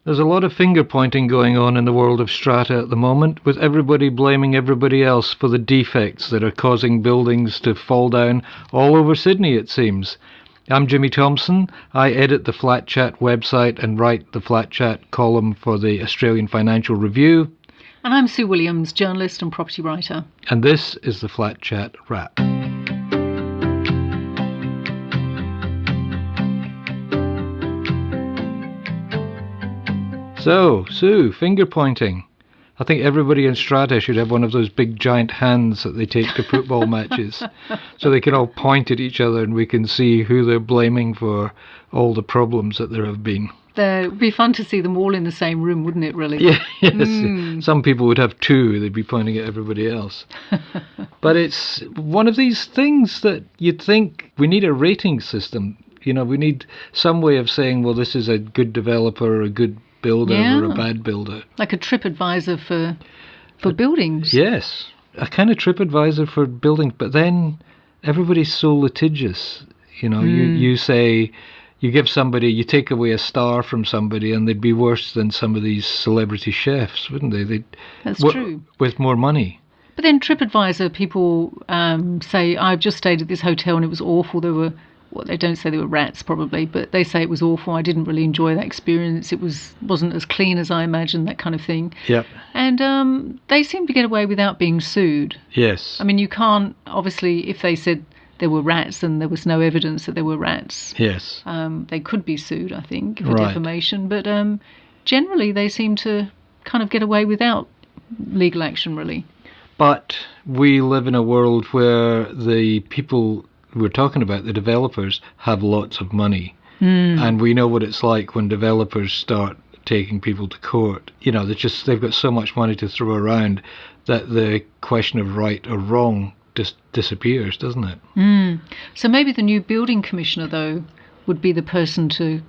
There's a lot of finger pointing going on in the world of strata at the moment, with everybody blaming everybody else for the defects that are causing buildings to fall down all over Sydney, it seems. I'm Jimmy Thompson. I edit the Flat Chat website and write the Flat Chat column for the Australian Financial Review. And I'm Sue Williams, journalist and property writer. And this is the Flat Chat Wrap. So, Sue, finger pointing. I think everybody in strata should have one of those big giant hands that they take to football matches, so they can all point at each other and we can see who they're blaming for all the problems that there have been. It would be fun to see them all in the same room, wouldn't it, really? Yeah, yes. Some people would have two, they'd be pointing at everybody else. But it's one of these things that you'd think we need a rating system. You know, we need some way of saying, well, this is a good developer or a good builder or a bad builder. Like a TripAdvisor for buildings. Yes, a kind of TripAdvisor for buildings, but then everybody's so litigious. You know, you say, you give somebody, you take away a star from somebody and they'd be worse than some of these celebrity chefs, wouldn't they? That's true. With more money. But then TripAdvisor, people say, I've just stayed at this hotel and it was awful. Well, they don't say they were rats probably, but they say it was awful. I didn't really enjoy that experience. It wasn't as clean as I imagined, that kind of thing. Yep. And they seem to get away without being sued. Yes. I mean, you can't, obviously, if they said there were rats and there was no evidence that there were rats, yes, they could be sued, I think, for defamation. But generally, they seem to kind of get away without legal action, really. But we live in a world where the people we're talking about, the developers, have lots of money. And we know what it's like when developers start taking people to court. You know, they've got so much money to throw around that the question of right or wrong just disappears, doesn't it? So maybe the new building commissioner, though, would be the person to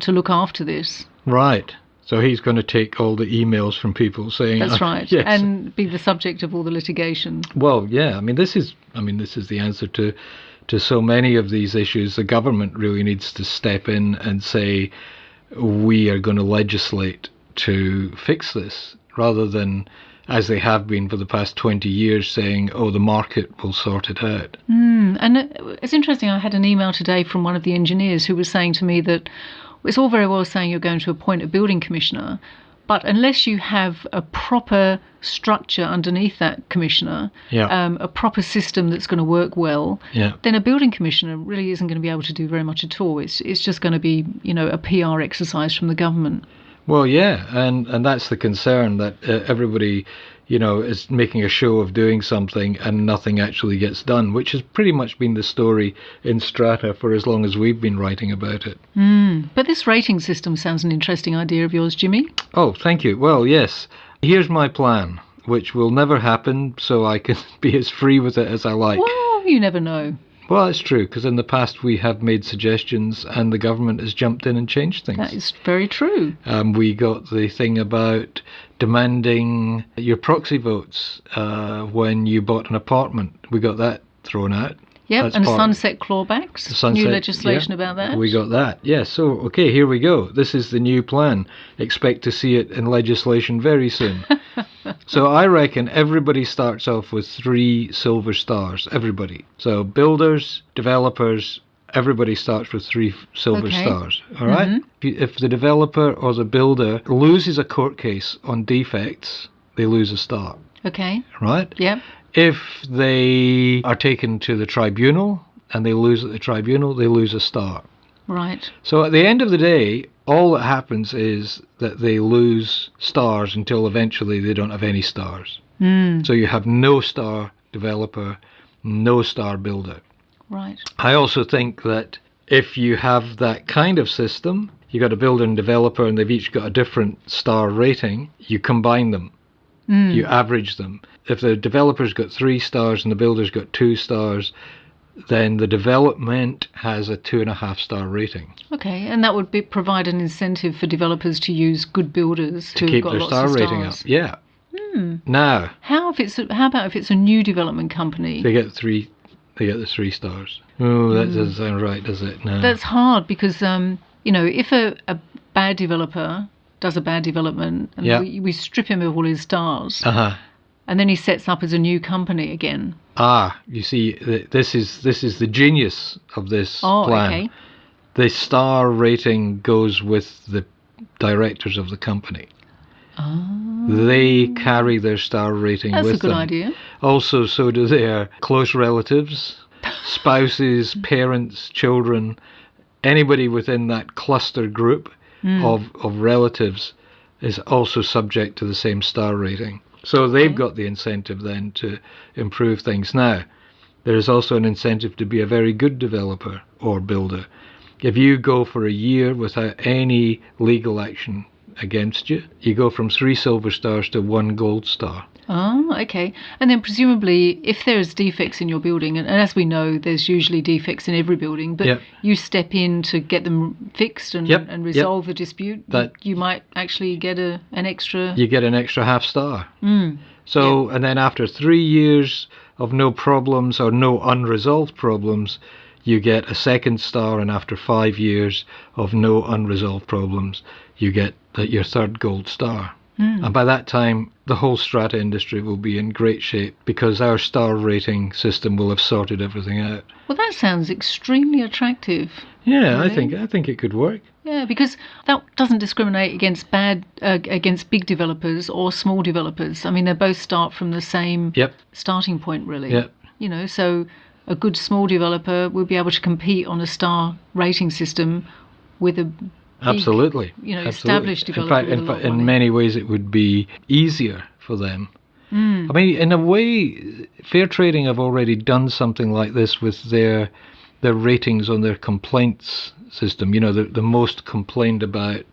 look after this. Right. So he's going to take all the emails from people saying... That's right, yes. And be the subject of all the litigation. Well, yeah, I mean, this is the answer to so many of these issues. The government really needs to step in and say, we are going to legislate to fix this, rather than, as they have been for the past 20 years, saying, oh, the market will sort it out. And it's interesting, I had an email today from one of the engineers who was saying to me that it's all very well saying you're going to appoint a building commissioner, but unless you have a proper structure underneath that commissioner, a proper system that's going to work well, then a building commissioner really isn't going to be able to do very much at all. It's just going to be, a PR exercise from the government. Well, yeah, and that's the concern, that everybody, is making a show of doing something and nothing actually gets done, which has pretty much been the story in strata for as long as we've been writing about it. But this rating system sounds an interesting idea of yours, Jimmy. Oh, thank you. Well, yes. Here's my plan, which will never happen, so I can be as free with it as I like. Well, you never know. Well, it's true, because in the past we have made suggestions and the government has jumped in and changed things. That is very true. We got the thing about demanding your proxy votes when you bought an apartment. We got that thrown out. Yep, and sunset clawbacks, new legislation about that. We got that, yes. So, okay, here we go. This is the new plan. Expect to see it in legislation very soon. So I reckon everybody starts off with 3 silver stars, everybody. So builders, developers, everybody starts with 3 silver stars, all right? If the developer or the builder loses a court case on defects, they lose a star. Okay. Right? Yeah. If they are taken to the tribunal and they lose at the tribunal, they lose a star. Right. So at the end of the day, all that happens is that they lose stars until eventually they don't have any stars. So you have no star developer, no star builder. Right. I also think that if you have that kind of system, you've got a builder and developer and they've each got a different star rating, you combine them. You average them. If the developer's got 3 stars and the builder's got 2 stars, then the development has a 2.5 star rating. Okay, and that would provide an incentive for developers to use good builders to keep their star rating up. Yeah. Now, how about if it's a new development company? They get the 3 stars. Oh, that doesn't sound right, does it? No. That's hard because if a bad developer does a bad development, and Yeah. we strip him of all his stars, Uh-huh. and then he sets up as a new company again. You see, this is the genius of this Oh, plan. okay. The star rating goes with the directors of the company. Oh, They carry their star rating that's with a good them. idea. Also, so do their close relatives, spouses, parents, children, anybody within that cluster group of relatives is also subject to the same star rating. So they've got the incentive then to improve things. Now, there is also an incentive to be a very good developer or builder. If you go for a year without any legal action against you, you go from 3 silver stars to 1 gold star. Oh, okay. And then presumably, if there's defects in your building, and as we know, there's usually defects in every building, but Yep. you step in to get them fixed and, Yep, and yep. resolve the dispute, That- you might actually get an extra... You get an extra half star. Mm. So, and then after 3 years of no problems or no unresolved problems, you get a 2nd star, and after 5 years of no unresolved problems, you get your 3rd gold star. And by that time, the whole strata industry will be in great shape because our star rating system will have sorted everything out. Well, that sounds extremely attractive. Yeah, Really? I think it could work. Yeah, because that doesn't discriminate against big developers or small developers. I mean, they both start from the same Yep. starting point, really. Yep. You know, so a good small developer will be able to compete on a star rating system with a big, Absolutely. Absolutely. Absolutely. Established developer. In many ways, it would be easier for them. I mean, in a way, Fair Trading have already done something like this with their ratings on their complaints system. You know, the most complained about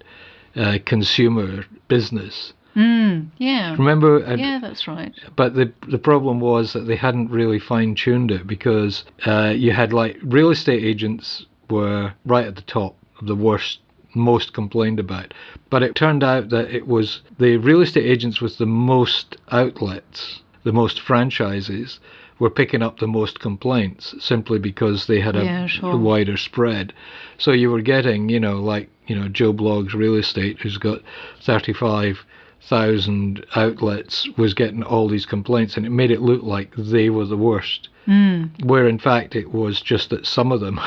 consumer business. Yeah. Remember? Yeah, that's right. But the problem was that they hadn't really fine-tuned it because you had real estate agents were right at the top of the worst, most complained about. But it turned out that it was the real estate agents with the most outlets, the most franchises, were picking up the most complaints simply because they had a wider spread. So you were getting, Joe Bloggs Real Estate, who's got 35,000 outlets, was getting all these complaints, and it made it look like they were the worst. Where in fact it was just that some of them,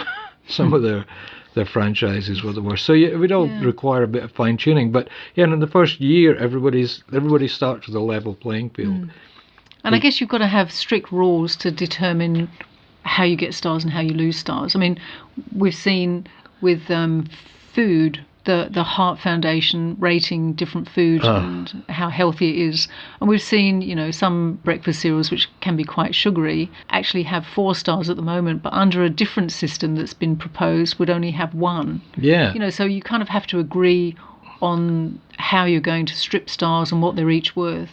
some of their franchises were the worst. So it would all require a bit of fine tuning. But in the first year, everybody starts with a level playing field. And I guess you've got to have strict rules to determine how you get stars and how you lose stars. I mean, we've seen with food, the Heart Foundation rating different food and how healthy it is. And we've seen, some breakfast cereals, which can be quite sugary, actually have 4 stars at the moment, but under a different system that's been proposed would only have 1. Yeah. So you kind of have to agree on how you're going to strip stars and what they're each worth.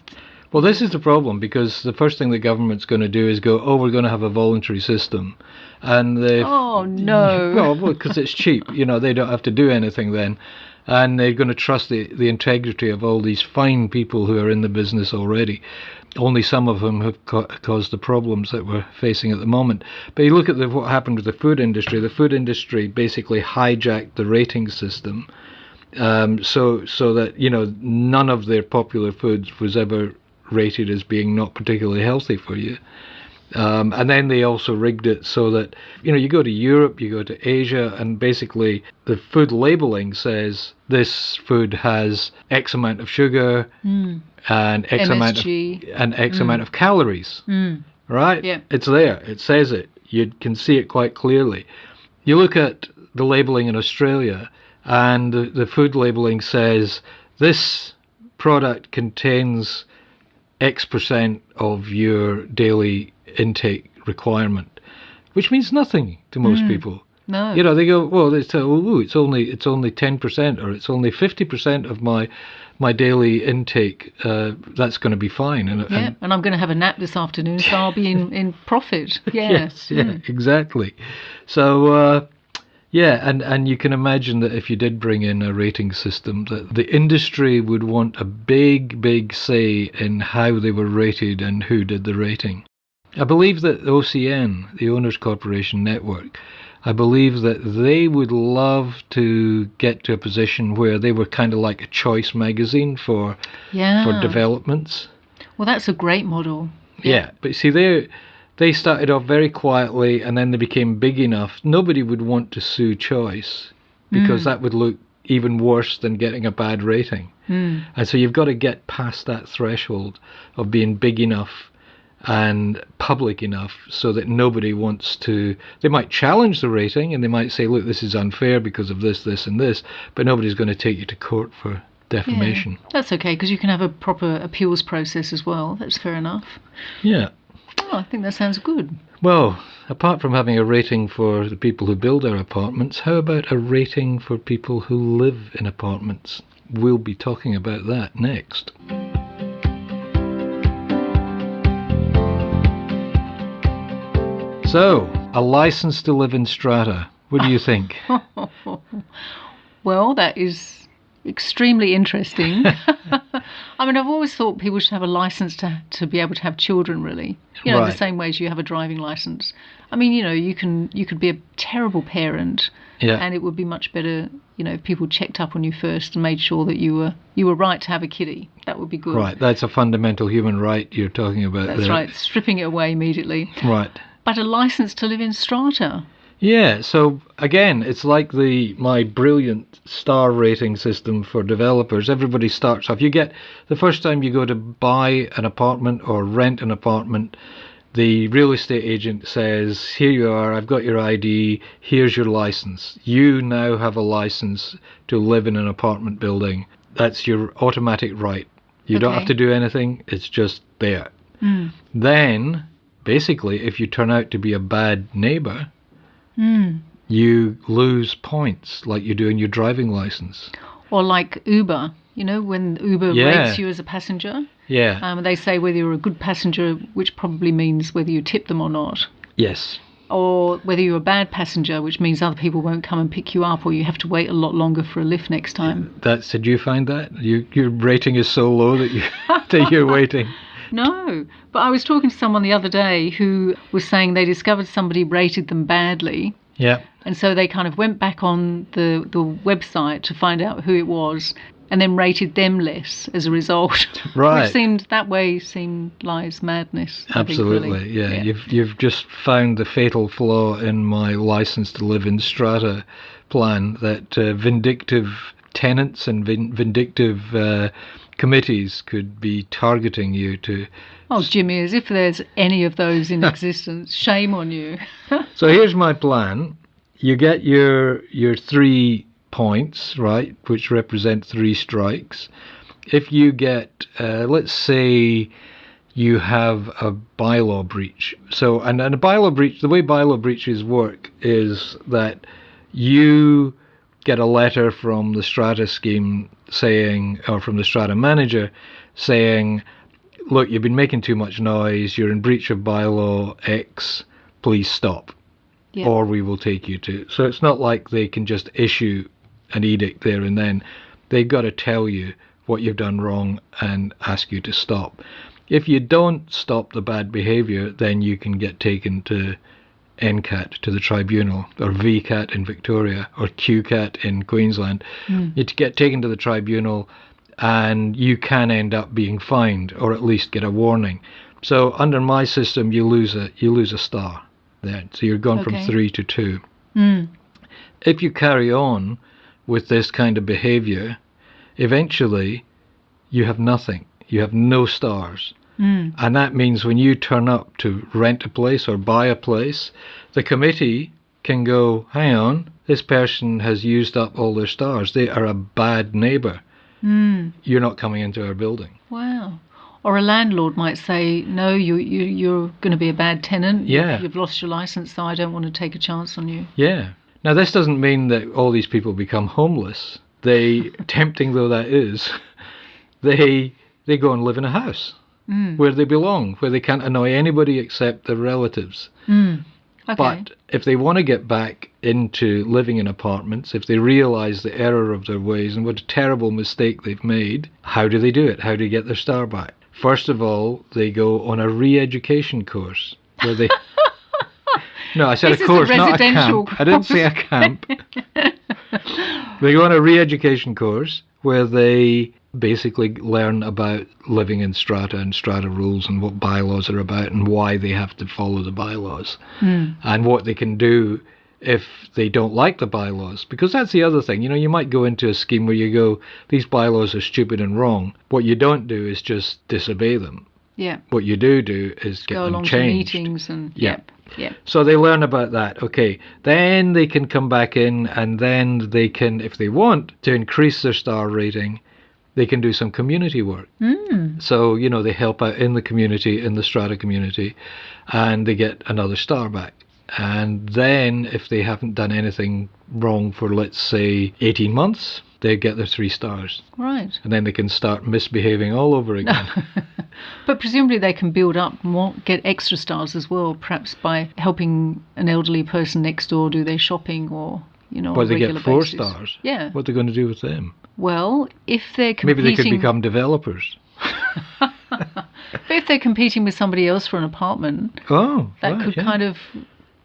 Well, this is the problem, because the first thing the government's going to do is go, we're going to have a voluntary system. And oh, no. Well, because it's cheap. They don't have to do anything then. And they're going to trust the integrity of all these fine people who are in the business already. Only some of them have caused the problems that we're facing at the moment. But you look at what happened with the food industry. The food industry basically hijacked the rating system so that, none of their popular foods was ever rated as being not particularly healthy for you. And then they also rigged it so that, you go to Europe, you go to Asia, and basically the food labeling says this food has X amount of sugar and X amount of calories. Right? Yeah. It's there. It says it. You can see it quite clearly. You look at the labeling in Australia, and the food labeling says this product contains X% of your daily intake requirement, which means nothing to most people. No. They go, well, it's only 10%, or it's only 50% of my daily intake. That's going to be fine. And I'm going to have a nap this afternoon, so I'll be in profit. Yeah. Yes, exactly. So and you can imagine that if you did bring in a rating system, that the industry would want a big say in how they were rated and who did the rating. I believe that OCN, the Owners Corporation Network, I believe that they would love to get to a position where they were kind of like a choice magazine for developments. Well, that's a great model. Yeah, but see, they started off very quietly, and then they became big enough. Nobody would want to sue Choice because that would look even worse than getting a bad rating. And so you've got to get past that threshold of being big enough and public enough so that nobody wants to. They might challenge the rating and they might say, look, this is unfair because of this, this and this, but nobody's going to take you to court for defamation. Yeah, that's okay, because you can have a proper appeals process as well. That's fair enough. Yeah. Oh, I think that sounds good. Well, apart from having a rating for the people who build our apartments, how about a rating for people who live in apartments? We'll be talking about that next. So, a license to live in strata. What do you think? Well, that is extremely interesting. I mean, I've always thought people should have a license to be able to have children, really. You know, in the same way as you have a driving license. I mean, you know, you could be a terrible parent, and it would be much better, you know, if people checked up on you first and made sure that you were right to have a kiddie. That would be good. Right, that's a fundamental human right you're talking about. That's there. right, stripping it away immediately. Right. But a license to live in strata. Yeah, so again, it's like my brilliant star rating system for developers. Everybody starts off. The first time you go to buy an apartment or rent an apartment, the real estate agent says, here you are, I've got your ID, here's your license. You now have a license to live in an apartment building. That's your automatic right. You don't have to do anything, it's just there. Then, basically, if you turn out to be a bad neighbour, you lose points like you do in your driving license. Or like Uber, you know, when Uber rates you as a passenger. Yeah. They say whether you're a good passenger, which probably means whether you tip them or not. Yes. Or whether you're a bad passenger, which means other people won't come and pick you up, or you have to wait a lot longer for a lift next time. Did you find that? Your rating is so low that you're waiting. No, but I was talking to someone the other day who was saying they discovered somebody rated them badly. Yeah. And so they kind of went back on the website to find out who it was and then rated them less as a result. Right. Which seemed lies madness. Absolutely, I think, really. yeah. You've just found the fatal flaw in my license to live in strata plan, that vindictive tenants and vindictive committees could be targeting you to... Oh, Jimmy, as if there's any of those in existence. Shame on you. So here's my plan. You get your 3 points, right, which represent 3 strikes. If you get, let's say you have a bylaw breach. So, and a bylaw breach, the way bylaw breaches work is that you get a letter from the strata scheme saying, or from the strata manager saying, look, you've been making too much noise, you're in breach of bylaw X, please stop, or we will take you to. So it's not like they can just issue an edict there and then. They've got to tell you what you've done wrong and ask you to stop. If you don't stop the bad behaviour, then you can get taken to NCAT, to the tribunal, or VCAT in Victoria, or QCAT in Queensland. You get taken to the tribunal and you can end up being fined or at least get a warning. So under my system, you lose a star there. So you're gone from 3 to 2. If you carry on with this kind of behaviour, eventually you have nothing. You have no stars. And that means when you turn up to rent a place or buy a place, the committee can go, hang on, this person has used up all their stars. They are a bad neighbour. You're not coming into our building. Wow. Or a landlord might say, no, you're going to be a bad tenant. Yeah. You've lost your licence, so I don't want to take a chance on you. Yeah. Now, this doesn't mean that all these people become homeless. They, tempting though that is, they go and live in a house where they belong, where they can't annoy anybody except their relatives. Okay. But if they want to get back into living in apartments, if they realise the error of their ways and what a terrible mistake they've made, how do they do it? How do they get their star back? First of all, they go on a re-education course where they... No, I said This a is course, a not a residential camp. I didn't say a camp. They go on a re-education course where they basically learn about living in strata and strata rules and what bylaws are about and why they have to follow the bylaws and what they can do if they don't like the bylaws. Because that's the other thing. You know, you might go into a scheme where you go, these bylaws are stupid and wrong. What you don't do is just disobey them. Yeah. What you do is get Go them along changed. to meetings and Yeah. Yep. So they learn about that. Okay, then they can come back in, and then they can, if they want to increase their star rating, they can do some community work. So, you know, they help out in the community, in the strata community, and they get another star back. And then if they haven't done anything wrong for, let's say, 18 months, they get their 3 stars. Right. And then they can start misbehaving all over again. But presumably they can build up more, get extra stars as well, perhaps by helping an elderly person next door do their shopping or, you know, But on a they regular get 4 basis. stars. Yeah. What are they going to do with them? Well, if they're Maybe competing... they could become developers. But if they're competing with somebody else for an apartment, Oh, that right, could yeah. kind of,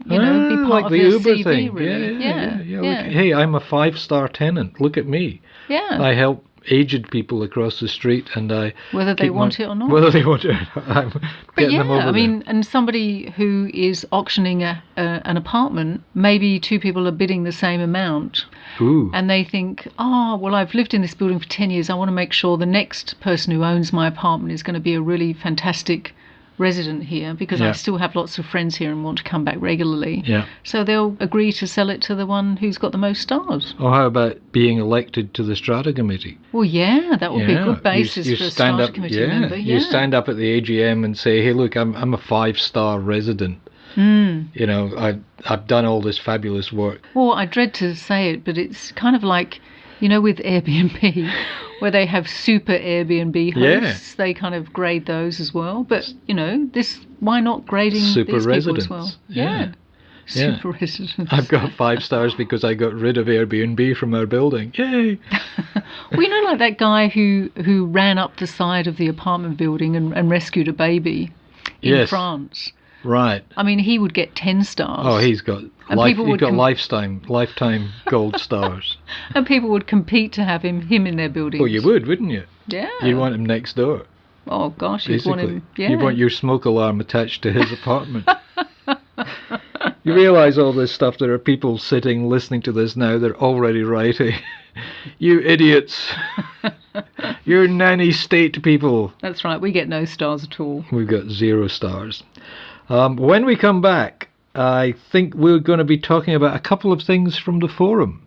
you know, be part like of the their Uber CV, thing. really. Yeah. Look, hey, I'm a 5-star tenant. Look at me. Yeah. I help aged people across the street, and I Whether they keep want it or not. Whether they want it, I'm But getting yeah, them over I mean, and somebody who is auctioning an apartment, maybe 2 people are bidding the same amount, there. Ooh, and they think, oh, well, I've lived in this building for 10 years. I want to make sure the next person who owns my apartment is going to be a really fantastic resident here because I Yeah. still have lots of friends here and want to come back regularly. yeah. So they'll agree to sell it to the one who's got the most stars. Or how about being elected to the strata committee? Well, yeah, that would be a good basis you for a stand strata up, committee member. Yeah. You stand up at the AGM and say, "Hey, look, I'm a 5-star resident. You know, I've done all this fabulous work." Well, I dread to say it, but it's kind of like, you know, with Airbnb, where they have super Airbnb hosts. They kind of grade those as well. But, you know, why not grading Super these residents. people as well? Yeah. Super residents. I've got 5 stars because I got rid of Airbnb from our building. Yay! Well, you know, like that guy who ran up the side of the apartment building and rescued a baby in Yes. France. Right. I mean, he would get 10 stars. Oh, he's got people would lifetime gold stars. And people would compete to have him in their buildings. Well, you would, wouldn't you? Yeah. You'd want him next door. Oh, gosh, you'd want Basically, him... Yeah. you want your smoke alarm attached to his apartment. You realise all this stuff. There are people sitting listening to this now. They're already writing. You idiots! You're nanny state people. That's right, we get no stars at all. We've got 0 stars. When we come back, I think we're going to be talking about a couple of things from the forum.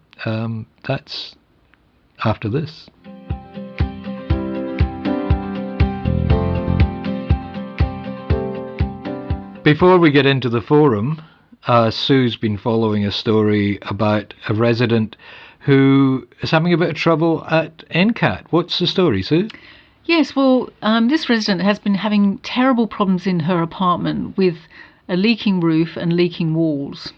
That's after this. Before we get into the forum, Sue's been following a story about a resident who is having a bit of trouble at NCAT. What's the story, Sue? Yes, well, this resident has been having terrible problems in her apartment with a leaking roof and leaking walls.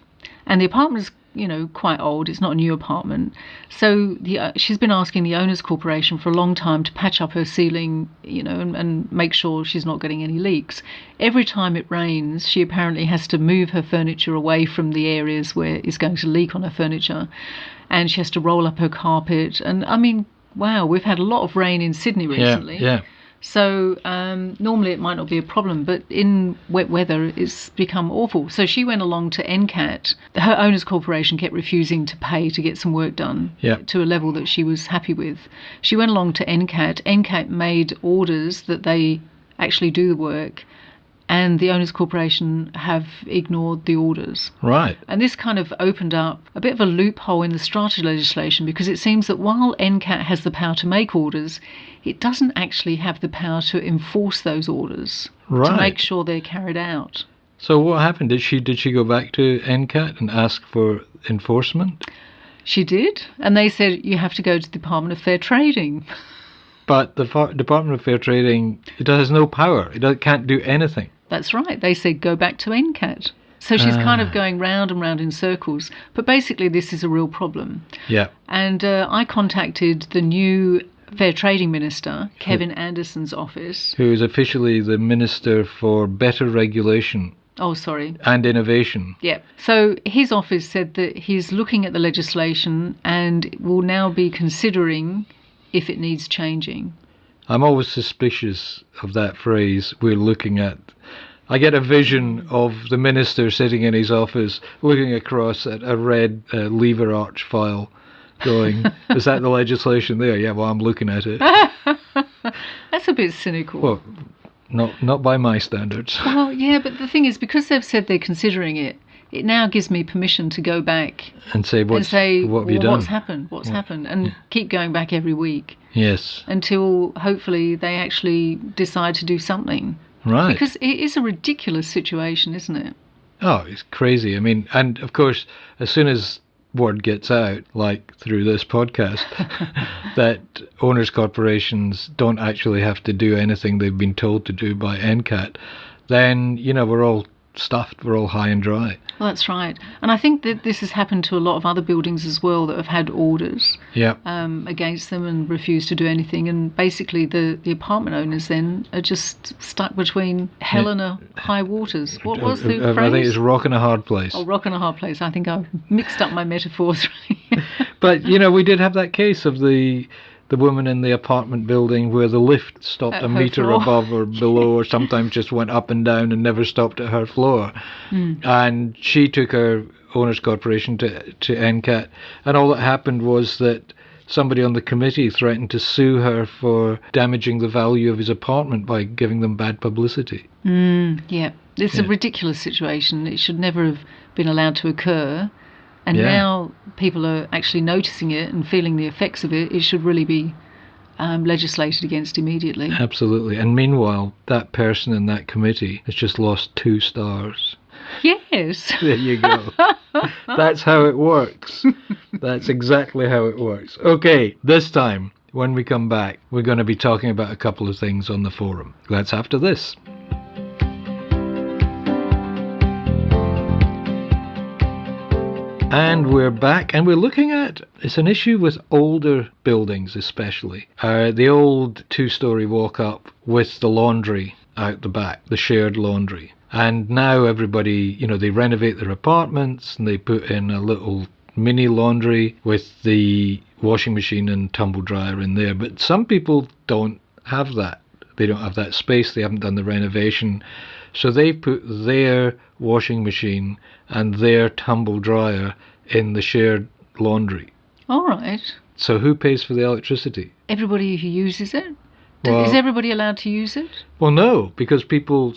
And the apartment is, you know, quite old. It's not a new apartment. So she's been asking the Owners Corporation for a long time to patch up her ceiling, you know, and make sure she's not getting any leaks. Every time it rains, she apparently has to move her furniture away from the areas where it's going to leak on her furniture. And she has to roll up her carpet. And, I mean, wow, we've had a lot of rain in Sydney recently. Yeah. So normally it might not be a problem, but in wet weather it's become awful. So she went along to NCAT. Her Owners Corporation kept refusing to pay to get some work done to a level that she was happy with. She went along to NCAT. NCAT made orders that they actually do the work, and the Owners Corporation have ignored the orders. Right. And this kind of opened up a bit of a loophole in the strata legislation, because it seems that while NCAT has the power to make orders, it doesn't actually have the power to enforce those orders, to make sure they're carried out. So what happened? Did she go back to NCAT and ask for enforcement? She did, and they said you have to go to the Department of Fair Trading. But the Department of Fair Trading, it has no power. It can't do anything. That's right. They said go back to NCAT. So she's kind of going round and round in circles. But basically this is a real problem. Yeah. And I contacted the new Fair Trading Minister, Kevin Anderson's office. Who is officially the Minister for Better Regulation Oh, sorry. and innovation. Yeah. So his office said that he's looking at the legislation and will now be considering if it needs changing. I'm always suspicious of that phrase, we're looking at. I get a vision of the minister sitting in his office looking across at a red lever arch file going, is that the legislation there? Yeah, well, I'm looking at it. That's a bit cynical. Well, not by my standards. Well, yeah, but the thing is, because they've said they're considering it, it now gives me permission to go back And say, what have you well, done? what's happened? What's happened? And keep going back every week Yes. until hopefully they actually decide to do something. Right. Because it is a ridiculous situation, isn't it? Oh, it's crazy. I mean, and of course, as soon as word gets out, like through this podcast, that owners' corporations don't actually have to do anything they've been told to do by NCAT, then, we're all stuffed, we're all high and dry. Well, that's right. And I think that this has happened to a lot of other buildings as well that have had orders Yeah. against them and refused to do anything. And basically the apartment owners then are just stuck between hell and a high waters. What was the phrase? I think it's rock and a hard place. Oh, rock and a hard place. I think I've mixed up my metaphors. But, we did have that case of the woman in the apartment building where the lift stopped At a her metre floor. above or below, or sometimes just went up and down and never stopped at her floor. And she took her owners' corporation to NCAT, and all that happened was that somebody on the committee threatened to sue her for damaging the value of his apartment by giving them bad publicity. Yeah. It's a ridiculous situation. It should never have been allowed to occur. And now people are actually noticing it and feeling the effects of it. It should really be legislated against immediately. Absolutely. And meanwhile, that person in that committee has just lost 2 stars. Yes. There you go. That's how it works. That's exactly how it works. Okay, this time, when we come back, we're going to be talking about a couple of things on the forum. That's after this. And we're back, and we're looking at, it's an issue with older buildings especially. The old 2-storey walk-up with the laundry out the back, the shared laundry. And now everybody, they renovate their apartments and they put in a little mini laundry with the washing machine and tumble dryer in there. But some people don't have that. They don't have that space. They haven't done the renovation. So they put their washing machine and their tumble dryer in the shared laundry. All right. So who pays for the electricity? Everybody who uses it? Well, is everybody allowed to use it? Well, no, because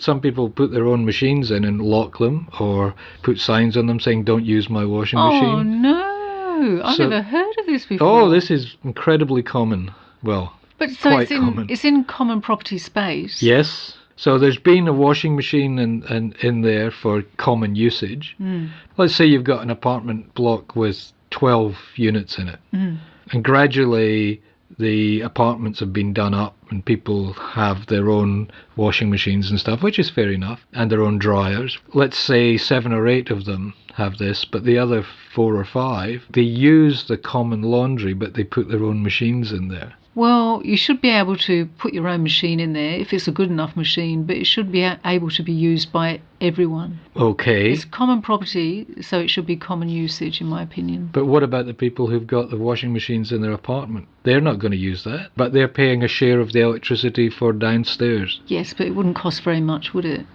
some people put their own machines in and lock them, or put signs on them saying, don't use my washing machine. Oh, no. I've never heard of this before. Oh, this is incredibly common. Well, but so quite common. It's in common property space. Yes. So there's been a washing machine in there for common usage. Let's say you've got an apartment block with 12 units in it. And gradually the apartments have been done up and people have their own washing machines and stuff, which is fair enough, and their own dryers. Let's say 7 or 8 of them have this, but the other 4 or 5, they use the common laundry, but they put their own machines in there. Well, you should be able to put your own machine in there if it's a good enough machine, but it should be able to be used by everyone. Okay. It's common property, so it should be common usage, in my opinion. But what about the people who've got the washing machines in their apartment? They're not going to use that, but they're paying a share of the electricity for downstairs. Yes, but it wouldn't cost very much, would it?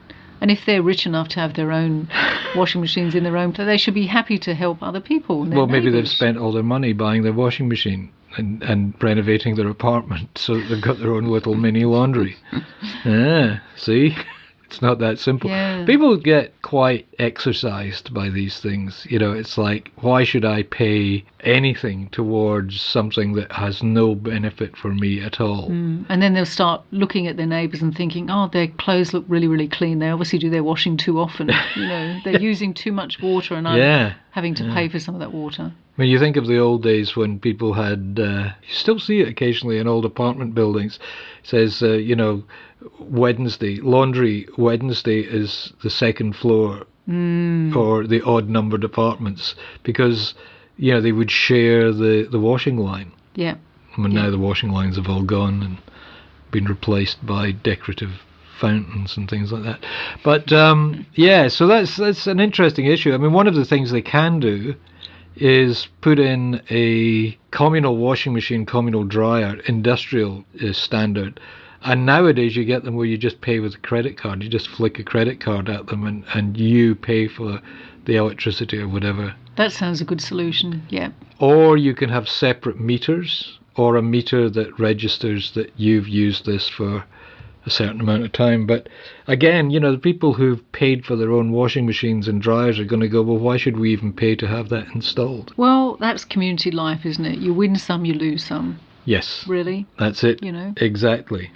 And if they're rich enough to have their own washing machines in their own place, they should be happy to help other people. Well, maybe they've spent all their money buying their washing machine and renovating their apartment so that they've got their own little mini laundry. See? It's not that simple. Yeah. People get quite exercised by these things. It's like, why should I pay anything towards something that has no benefit for me at all? And then they'll start looking at their neighbours and thinking, oh, their clothes look really, really clean. They obviously do their washing too often. They're using too much water and I'm having to pay for some of that water. When you think of the old days when people had, you still see it occasionally in old apartment buildings, it says, laundry Wednesday is the second floor or the odd numbered apartments because, they would share the washing line. Yeah. Now the washing lines have all gone and been replaced by decorative fountains and things like that. But so that's an interesting issue. I mean, one of the things they can do is put in a communal washing machine, communal dryer, industrial standard. And nowadays you get them where you just pay with a credit card. You just flick a credit card at them and you pay for the electricity or whatever. That sounds a good solution, yeah. Or you can have separate meters, or a meter that registers that you've used this for a certain amount of time. But again, the people who've paid for their own washing machines and dryers are going to go, well, why should we even pay to have that installed? Well, that's community life, isn't it? You win some, you lose some. Yes. Really? That's it. Exactly.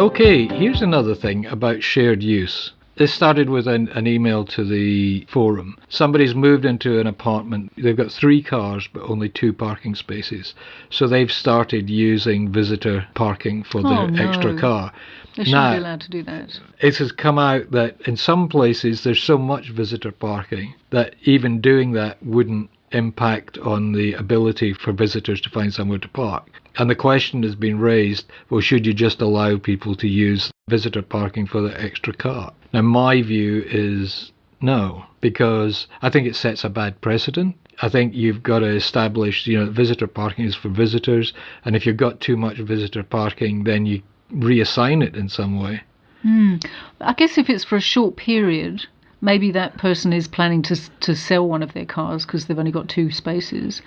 Okay, here's another thing about shared use. This started with an email to the forum. Somebody's moved into an apartment. They've got 3 cars, but only 2 parking spaces. So they've started using visitor parking for their extra car. They shouldn't be allowed to do that. It has come out that in some places there's so much visitor parking that even doing that wouldn't impact on the ability for visitors to find somewhere to park. And the question has been raised, well, should you just allow people to use visitor parking for the extra car? Now, my view is no, because I think it sets a bad precedent. I think you've got to establish, visitor parking is for visitors, and if you've got too much visitor parking, then you reassign it in some way. I guess if it's for a short period, maybe that person is planning to sell one of their cars because they've only got 2 spaces.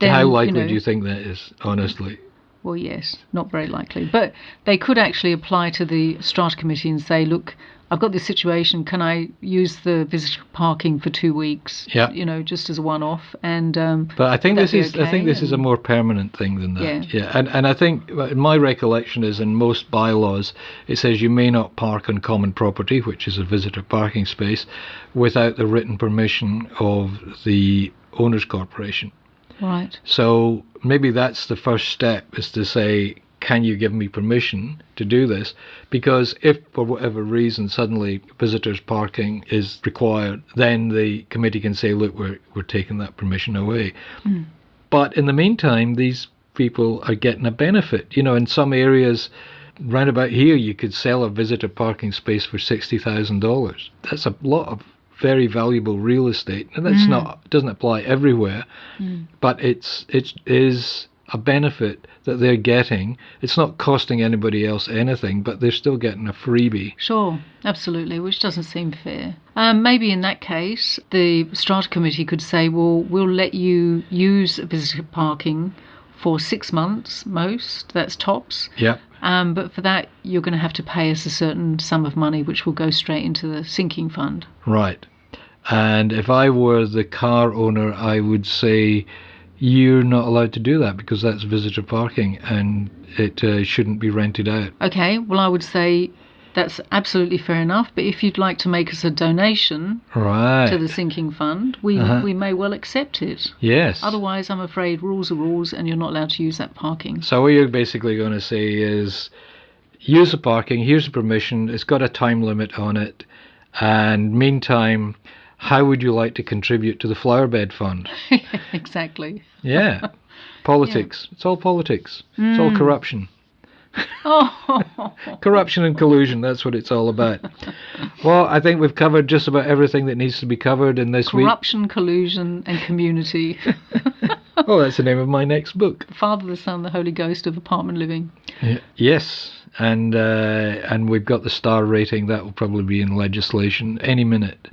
Then, how likely do you think that is, honestly? Well, yes, not very likely. But they could actually apply to the Strata Committee and say, look, I've got this situation. Can I use the visitor parking for 2 weeks? Yeah. Just as a one-off. And but I think this is a more permanent thing than that. Yeah. And I think my recollection is in most bylaws it says you may not park on common property, which is a visitor parking space, without the written permission of the owners' corporation. Right. So maybe that's the first step, is to say, can you give me permission to do this? Because if for whatever reason suddenly visitors parking is required, then the committee can say, look, we're taking that permission away. But in the meantime, these people are getting a benefit. In some areas round about here, you could sell a visitor parking space for $60,000. That's a lot of very valuable real estate, and that's doesn't apply everywhere, but it is a benefit that they're getting. It's not costing anybody else anything, but they're still getting a freebie. Sure, absolutely, which doesn't seem fair. Maybe in that case, the Strata Committee could say, well, we'll let you use visitor parking for 6 months most, that's tops. Yeah. But for that, you're going to have to pay us a certain sum of money, which will go straight into the sinking fund. Right. And if I were the car owner, I would say, you're not allowed to do that because that's visitor parking and it shouldn't be rented out. Okay, well, I would say that's absolutely fair enough, but if you'd like to make us a donation to the sinking fund, we may well accept it. Yes. Otherwise, I'm afraid rules are rules and you're not allowed to use that parking. So what you're basically going to say is, use the parking, here's the permission, it's got a time limit on it, and meantime, how would you like to contribute to the flowerbed fund? Exactly. Yeah. Politics. Yeah. It's all politics. It's all corruption. Corruption and collusion, that's what it's all about. Well, I think we've covered just about everything that needs to be covered in this week. Corruption, collusion and community. Oh, that's the name of my next book. Father, the Son, the Holy Ghost of apartment living. Yes, and we've got the star rating. That will probably be in legislation any minute.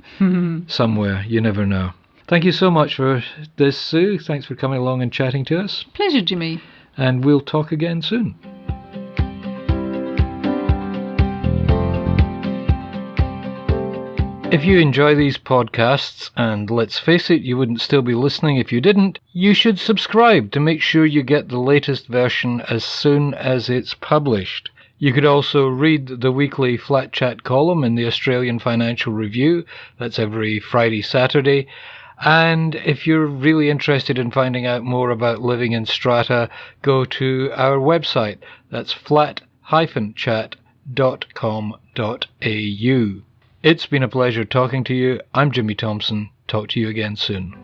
Somewhere, you never know. Thank you so much for this, Sue. Thanks for coming along and chatting to us. Pleasure, Jimmy. And we'll talk again soon. If you enjoy these podcasts, and let's face it, you wouldn't still be listening if you didn't, you should subscribe to make sure you get the latest version as soon as it's published. You could also read the weekly Flat Chat column in the Australian Financial Review. That's every Friday, Saturday. And if you're really interested in finding out more about living in strata, go to our website. That's flat-chat.com.au. It's been a pleasure talking to you. I'm Jimmy Thompson. Talk to you again soon.